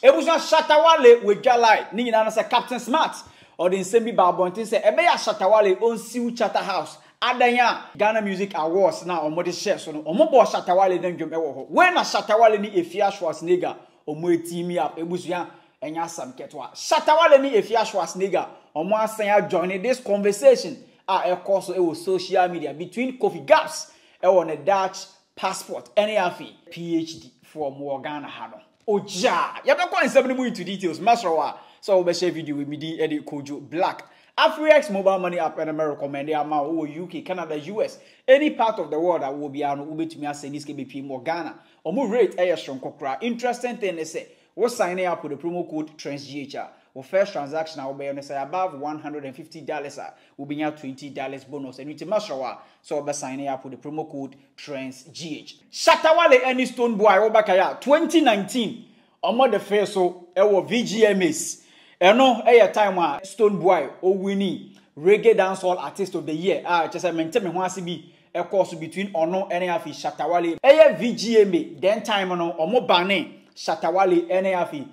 Ebusa Shatta Wale with Jalai, Nina say Captain Smart, or the Nsembi Babontin say, Ebeya Shatta Wale on Sué CharterHouse, Adanya, Ghana Music Awards now on Modi Chefs, on Mobo Shatta Wale then Jum Ewo. When a Shatta Wale ni Afia Schwar or Moe team up, Ebusia, and Yasam Ketwa. Shatta Wale ni Afia Schwar or Moa Sanya joining this conversation. Of course, it was social media between coffee gaps, on a Dutch passport, NAFI, PhD for Ghana Hano. Oja, you have to go more into details. Masrawa, so we'll share video with me, Eddie Kojo Black. AfriX mobile money app in America, man, they are UK, Canada, US, any part of the world that will be on Uber to me as this can be more Ghana. Or more rate a strong cocra. Interesting thing they say, we're signing up with the promo code TRANSGHR. Or first transaction will be on say above $150 will be now $20 bonus. And with Masrawa, so we'll be signing up with the promo code TRANSGH. Shatta Wale any Stone Boy Obakaya 2019. Omo the first so ewo VGMAs. Eno a time where Stone Boy o winning reggae dancehall artist of the year. Just I maintain me ho asibi e course between ono NAFI Shatta Wale. VGMA then time ono omo bane Shatta Wale NAFI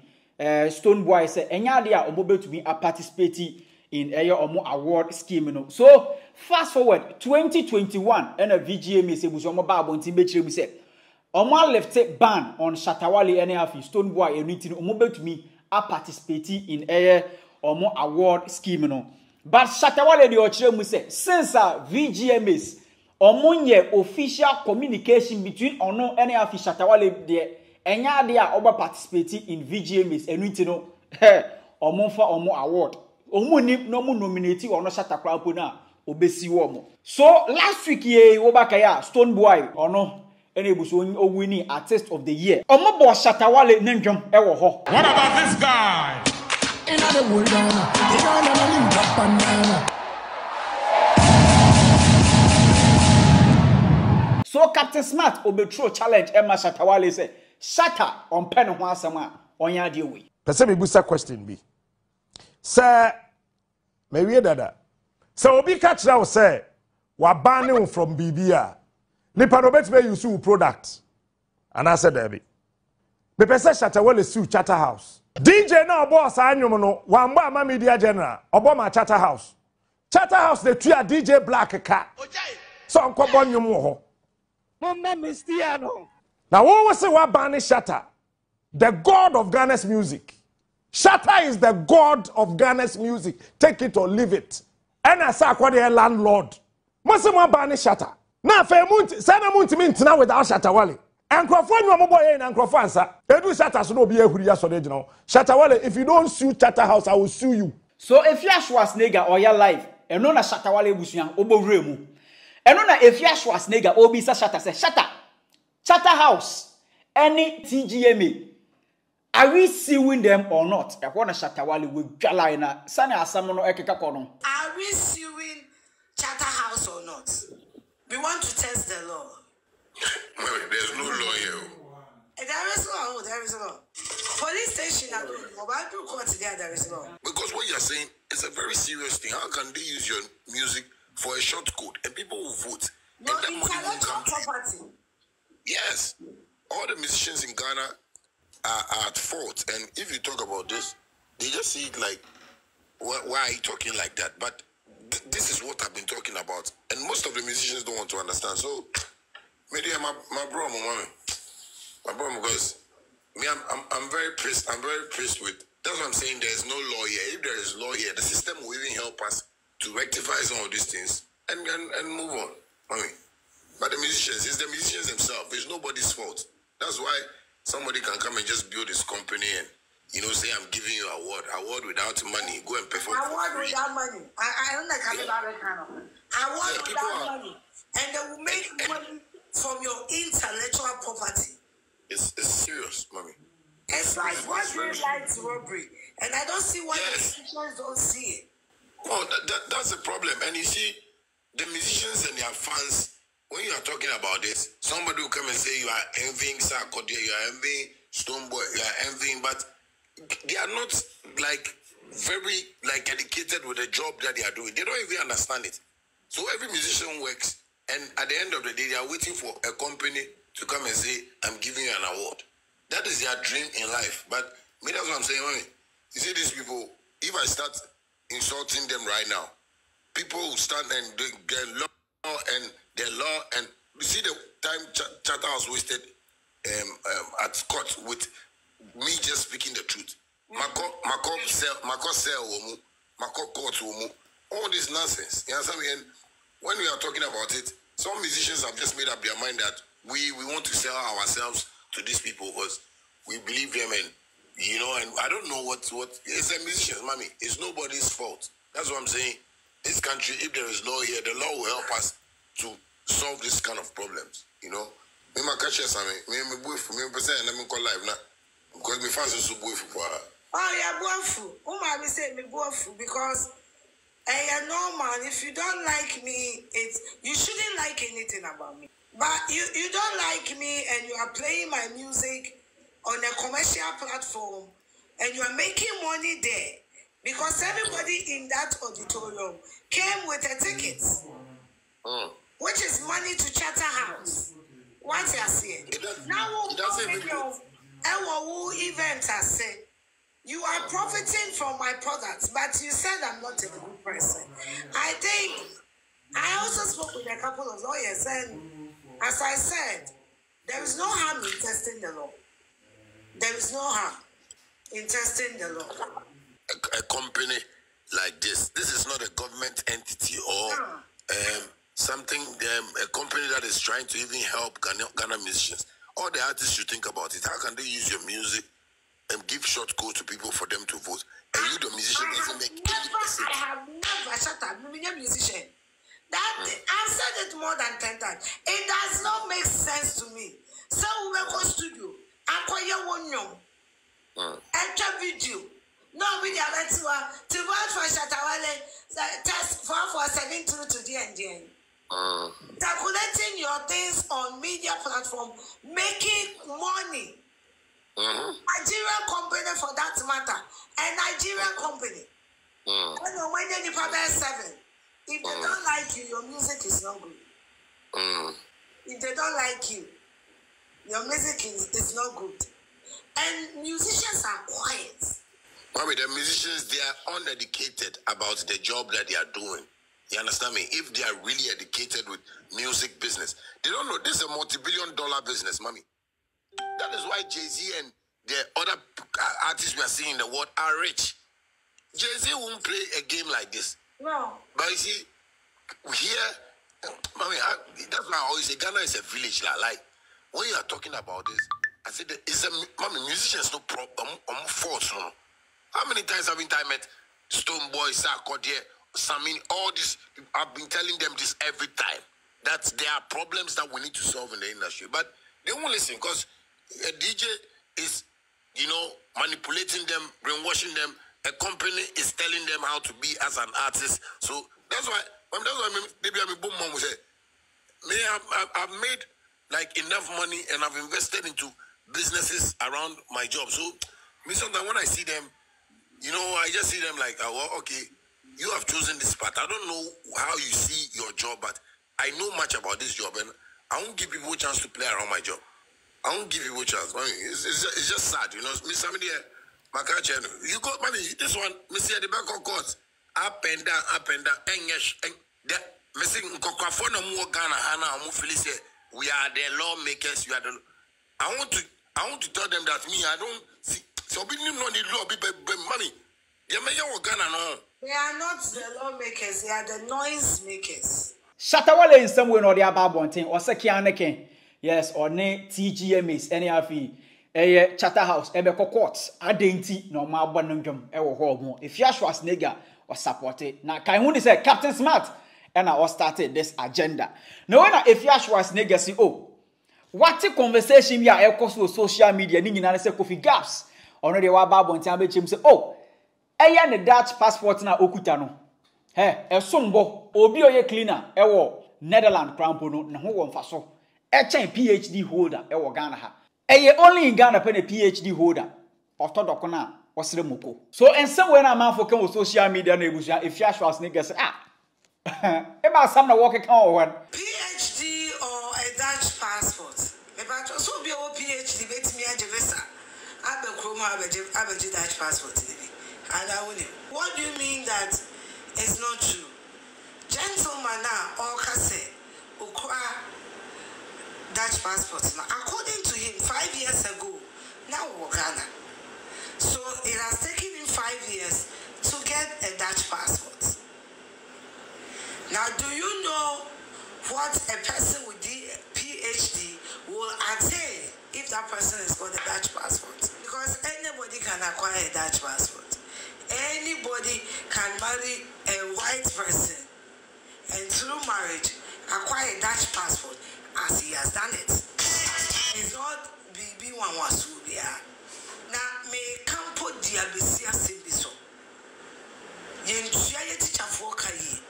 Stone Boy say enya dia omo betumi a participate in omo award scheme no. So fast forward 2021 and a VGMA say buso omo ba abontin be kire mu say omo left ban on Shatta Wale NAFI Stone Boy anything omo betumi a participate in omo award scheme no. But Shatta Wale the ochire mu say since VGMAs omo nye official communication between ono NAFI Shatta Wale the enya de a oba participate in VGMAs enuti no omo fa omo award omo ni no mo nominate ono Shatta Kwapo na obesi wo mo. So last week ye oba kaya Stone Boy ono ene buso o winning artist of the year omo bo Shatta Wale nendwom e wo ho. What about this guy? In other words, so Captain Smart obetro challenge Emma Shatta Wale say Shatta on pen ho asama onya de we. Pese me busa question bi. Sir me wie dada. So obi catch now say wa ban from BBA. Nipa no bet me use product. And I said Debbie. Me pese Shatta Wale Sué CharterHouse. DJ na obo sa anyum no wa mba ama media general obo ma CharterHouse. CharterHouse the tua DJ Black ka. So onko bonyum wo ho. Now, what was it? What ban Shatta? The god of Ghana's music. Shatta is the god of Ghana's music. Take it or leave it. And I say, what the landlord? Must what ban Shatta? Now, for a month, means now without Shatta Wale. And Crawford, no more and Crawford, answer. They do Shatta should not be a who yes or original. Shatta Wale, if you don't sue CharterHouse, I will sue you. So, if you are Schwarzenegger or your life, and no na Shatta Wale Busian, Obo Remu. And no na if you are Schwarzenegger, Obisa Shatta say, Shatta. CharterHouse, any TGMA, are we suing them or not? I want to Shatta Wale with Jalina. Sana Asamono Ekeka Kono. Are we suing CharterHouse or not? We want to test the law. There's no law here. There is law. There is law. Police station at mobile court there is law. Because what you're saying is a very serious thing. How can they use your music for a short code and people will vote? No, intellectual property. Yes, all the musicians in Ghana are at fault, and if you talk about this, they just see it like, why are you talking like that? But this is what I've been talking about, and most of the musicians don't want to understand. So, maybe my bro, my bro, because me, I'm very pissed. I'm very pissed with. That's what I'm saying. There is no law here. If there is law here, the system will even help us to rectify some of these things and move on. But the musicians, it's the musicians themselves. It's nobody's fault. That's why somebody can come and just build this company and, say, I'm giving you an award without money. Go and perform. Award without money. I don't like having that kind of award without money. And they will make money from your intellectual property. It's serious, mommy. It's like what real life robbery. And I don't see why the musicians don't see it. Oh, that's the problem. And you see, the musicians and their fans, when you are talking about this, somebody will come and say you are envying Sarkodie, you are envying Stoneboy, you are envying, but they are not very dedicated with the job that they are doing. They don't even understand it. So every musician works And at the end of the day, they are waiting for a company to come and say, I'm giving you an award. That is their dream in life. But me, that's what I'm saying, mommy. You see these people, if I start insulting them right now, people will stand and they get law and their law. And you see the time CharterHouse wasted at court with me just speaking the truth. Mako court, all this nonsense. You understand me? And when we are talking about it, some musicians have just made up their mind that we want to sell ourselves to these people because we believe them, and and I don't know what it's a musician, mommy. It's nobody's fault. That's what I'm saying. This country, if there is law here, the law will help us to solve this kind of problems. Me my catch something. Me boyfriend. Me person. Let me call live now because me fans are so boyfriend for her. Oh yeah, boyfriend. Umar, me say me boyfriend because normal. If you don't like me, you shouldn't like anything about me. But you don't like me and you are playing my music on a commercial platform and you are making money there because everybody in that auditorium came with a ticket, which is money to CharterHouse. What you are saying? Now, our event has said, you are profiting from my products, but you said I'm not a good person. I think I also spoke with a couple of lawyers, and as I said, there is no harm in testing the law. There is no harm in testing the law. A company like this is not a government entity or something, a company that is trying to even help Ghana musicians. All the artists should think about it. How can they use your music and give short code to people for them to vote? And you, the musician, doesn't make any sense. I have never shut up. I'm a musician. I've said it more than 10 times. It does not make sense to me. So we go studio. I call you one young. Enter video. No video. Let's to vote for Shatta Wale. Test 447 to the end. Calculating your things on media platform, making money. Nigerian company for that matter, a Nigerian company. When you prepare 7, if they don't like you, your music is not good. If they don't like you, your music is not good. And musicians are quiet. Mommy, the musicians, they are uneducated about the job that they are doing. You understand me? If they are really educated with music business, they don't know this is a multi-billion-dollar business, mommy. That is why Jay-Z and the other artists we are seeing in the world are rich. Jay-Z won't play a game like this. No. But you see, here, mommy, that's why I always say Ghana is a village. Like, when you are talking about this, I said, mommy, musicians no problem. Fault, no. How many times have I met Stone Boy, Sarkodie, Samin, all this? I've been telling them this every time. That there are problems that we need to solve in the industry. But they won't listen because a DJ is, manipulating them, brainwashing them. A company is telling them how to be as an artist. So that's why maybe I'm a boom mom will say, I've made like enough money and I've invested into businesses around my job. So sometimes when I see them, I just see them like, okay, you have chosen this path. I don't know how you see your job, but I know much about this job, and I won't give people a chance to play around my job. I won't give people a chance. I mean, it's just sad, Me somebody my catch, you got money. This one, me see at the back of court, up and down, and yes, and that missing Kokafona more Ghana, Hana, we are the lawmakers. We are the. I want to tell them that I don't see. So we need not the law, people money. They are not the lawmakers. They are the noise makers. Shatta Wale in some way or the other bonting or Sekianeke. Yes, or ne TGMAs, any of you. CharterHouse, Ebeko Courts, Adenti, no ma bonum, ever home. If Yashwas nigger or supported. Now, Kaihuni said Captain Smart, and I started this agenda. No, if Yashwas nigger see, what a conversation ya echoes with social media, Ning and say coffee gaps. Already, Wabab on Tambachim say, eya ne Dutch passport na okutano. E sombo, obi oye cleaner, ewo Netherlands crampono, na ho won faso. PhD holder, ewo Ghana ha. Eye only in Ghana pen a PhD holder. Orthodokona, wasre moko. So and somewhere na man for come social media na ebusia if ya shwas niggas eba sam na work account one. PhD Dutch passport. Me patro so be a PhD bet me a visa. I be chroma abeji Dutch passport. And I will. What do you mean that it's not true? Gentleman now, all say, ukwa Dutch passport. According to him, 5 years ago, now Ghana. So it has taken him 5 years to get a Dutch passport. Now, do you know what a person with the PhD will attain if that person has got a Dutch passport? Because anybody can acquire a Dutch passport. Anybody can marry a white person and through marriage acquire a Dutch passport as he has done it. It's not BB1 Wasubia. Now, may campo diabesia simbiso. Yen teacher for Kayi.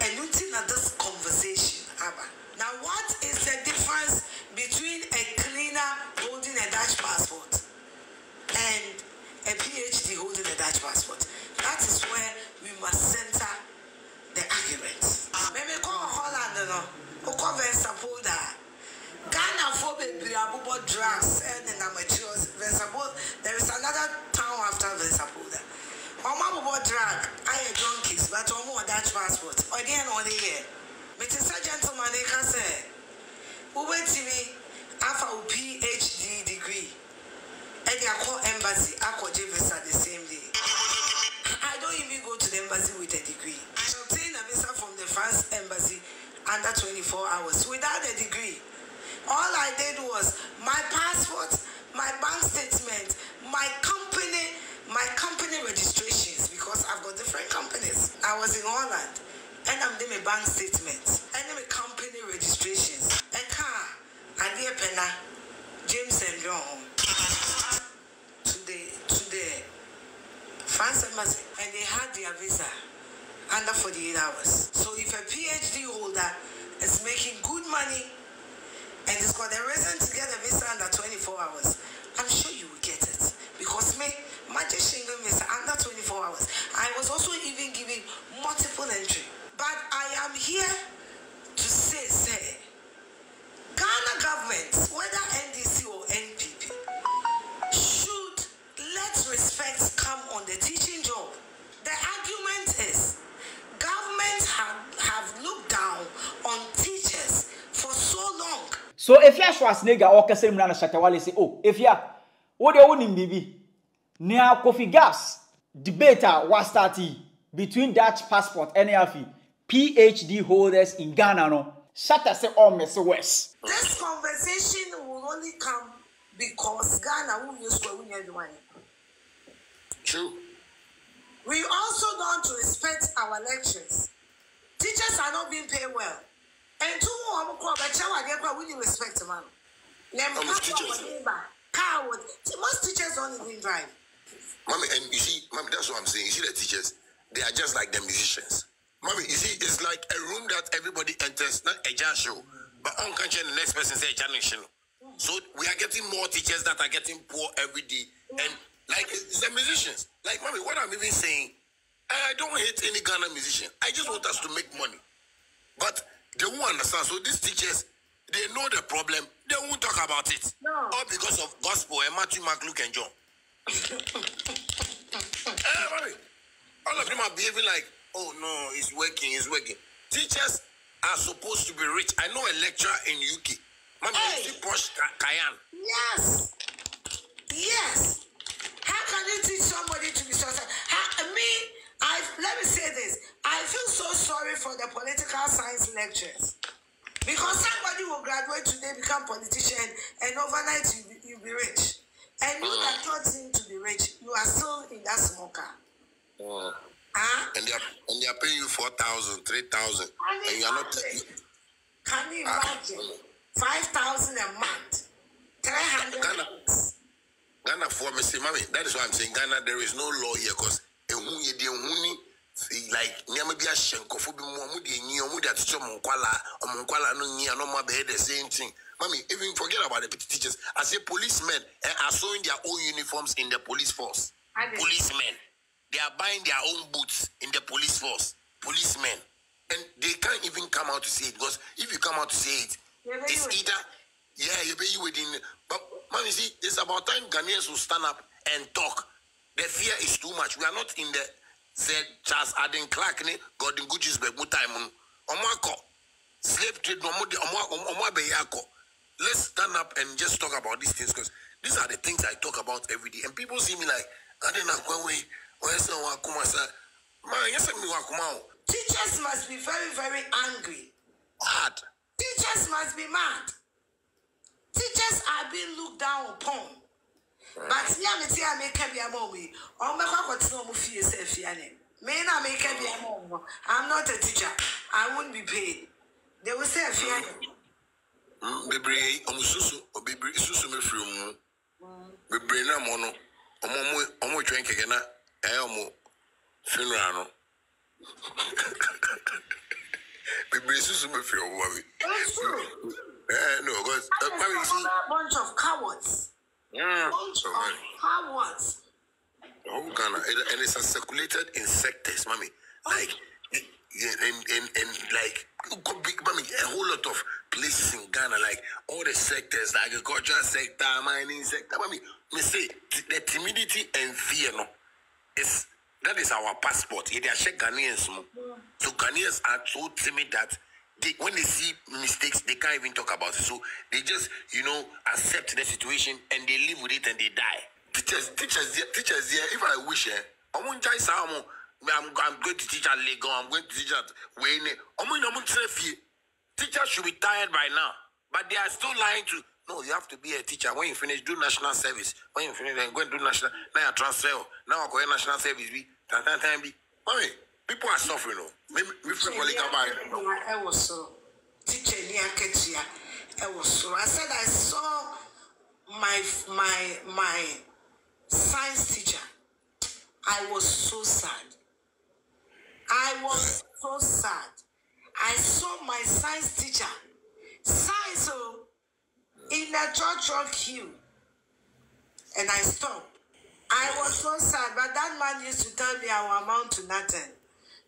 And looking at this conversation, Abba. Now, what is the difference between a cleaner holding a Dutch passport and a PhD holding a Dutch passport? That is where we must center the argument. Maybe call Holland, no, cover Sapoda. Ghana for baby drugs and the amateurs. There is another town after Vesapoda. Omabo drug, I a junkies, but more Dutch passport. Again, on the year. Mr. Gentleman, they can say, who went to me after a PhD degree? And they call embassy, I call visa the same day. I don't even go to the embassy with a degree. I obtained a visa from the France embassy under 24 hours without a degree. All I did was my passport, my bank statement, my company registrations, because I've got different companies. I was in Holland, and I'm doing my bank statements, and then my company registrations. And car, and the penna, James and John, to the France embassy, and they had their visa under 48 hours. So if a PhD holder is making good money, and it's got a reason to get a visa under 24 hours, I'm sure you will get it. Because my Shingle visa under 24 hours. I was also even giving multiple entry. But I am here to say, Ghana government, whether NDC or NPP, should let respect come on the teaching job. The argument is, governments have looked down on teachers for so long. So if you Schwar's nigga or Kassim Nana Shatta Wale say, oh, if you what do you want in BB? Near coffee gas debate was starting between Dutch passport and PhD holders in Ghana. No, Shatta say all mess west. This conversation will only come because Ghana will use for winning the money. True. We also don't respect our lectures. Teachers are not being paid well. And two more, we need respect, man. Most teachers don't even drive. Mommy, and you see, Mommy, that's what I'm saying. You see the teachers, they are just like the musicians. Mommy, you see, it's like a room that everybody enters, not a jazz show, but on country and the next person say a jazz show. So we are getting more teachers that are getting poor every day. And like, it's the musicians. Like, Mommy, what I'm even saying, I don't hate any Ghana musician. I just want us to make money. But they won't understand. So these teachers, they know the problem. They won't talk about it. No. All because of gospel and Matthew, Mark, Luke, and John. All of them are behaving like, oh no, it's working, it's working. Teachers are supposed to be rich. I know a lecturer in UK. Mommy, you see Posh Kayan. Yes. Yes. How can you teach somebody to be successful? Let me say this. I feel so sorry for the political science lecturers. Because somebody will graduate today, become politician, and overnight you'll be rich. And you that taught him to be rich, you are still in that smoker. And they are paying you 4,000, 3,000. And you are not. Can you imagine? 5,000 a month. 300. Ghana for me, say, Mommy, that is why I'm saying Ghana, there is no law here because like maybe a shenko for be more that no more the same thing. Mommy, even forget about the teachers. I say policemen are sewing their own uniforms in the police force. Policemen, they are buying their own boots in the police force. Policemen, and they can't even come out to say it because if you come out to say it, It's either, yeah, you be within. But, man, you see, it's about time Ghanaians will stand up and talk. The fear is too much. We are not in the, said Charles Aden Clark, Gordon Gucci's Begmutaimon, Omako, slave trade, let's stand up and just talk about these things, because these are the things I talk about every day. And people see me like, I don't know, teachers must be very, very angry. Hard. Teachers must be mad. Teachers are being looked down upon. But I'm not a teacher. I won't be paid. They will say Bebre omususu obebre susu mefiri bebre na mono omo twen keke na omo funeral no bebre susu mefiri omo no, because a bunch of cowards. Bunch of cowards. Oh, Ghana, and it's circulated in sectors, mommy. Like, and like, mommy, a whole lot of places in Ghana, like all the sectors, the agricultural sector, mining sector, mommy. Me say the timidity and fear, no, that is our passport. They are Ghanaians, so Ghanaians are so timid that when they see mistakes, they can't even talk about it. So they just, accept the situation and they live with it and they die. Teachers, if I wish, I'm going to teach at Lego, I'm going to teach at Wayne. Teachers should be tired by now, but they are still lying to. No, you have to be a teacher. When you finish, do national service. When you finish, then go and do national. Now you transfer. Now I go in national service. Mommy, people are suffering. I was so teacher near Ketsia. I was so. I said I saw my science teacher. I was so sad. I was so sad. I saw my science teacher, science, in a church queue, and I stopped. I was so sad, but that man used to tell me I will amount to nothing.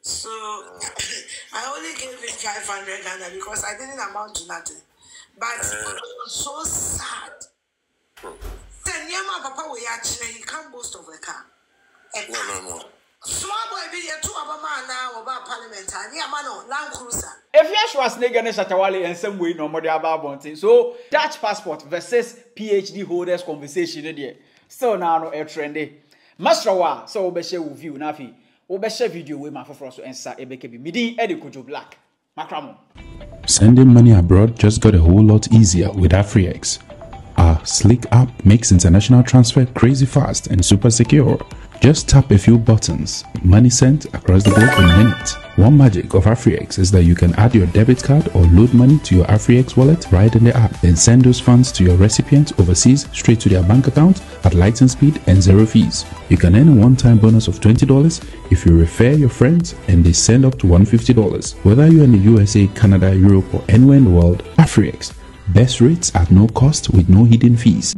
So I only gave him 500 Ghana because I didn't amount to nothing. But I was so sad. Then Yama Papa will actually he can't boast of a car. No. Small boy be a 2 man now about parliament and Yamano Land Cruiser. If you was nigga Shatta Wale in some way no more about bonting. So Dutch passport versus PhD holders conversation there. So now no trendy. Masrawa so we share with you nafi. We share video with my for so answer ebeke midi Edikojo Black. Makramo. Sending money abroad just got a whole lot easier with AfriX. Our slick app makes international transfer crazy fast and super secure. Just tap a few buttons, money sent across the globe in minutes. One magic of AfriX is that you can add your debit card or load money to your AfriX wallet right in the app, then send those funds to your recipients overseas straight to their bank account at lightning speed and zero fees. You can earn a one-time bonus of $20 if you refer your friends and they send up to $150. Whether you're in the USA, Canada, Europe or anywhere in the world, AfriX. Best rates at no cost with no hidden fees.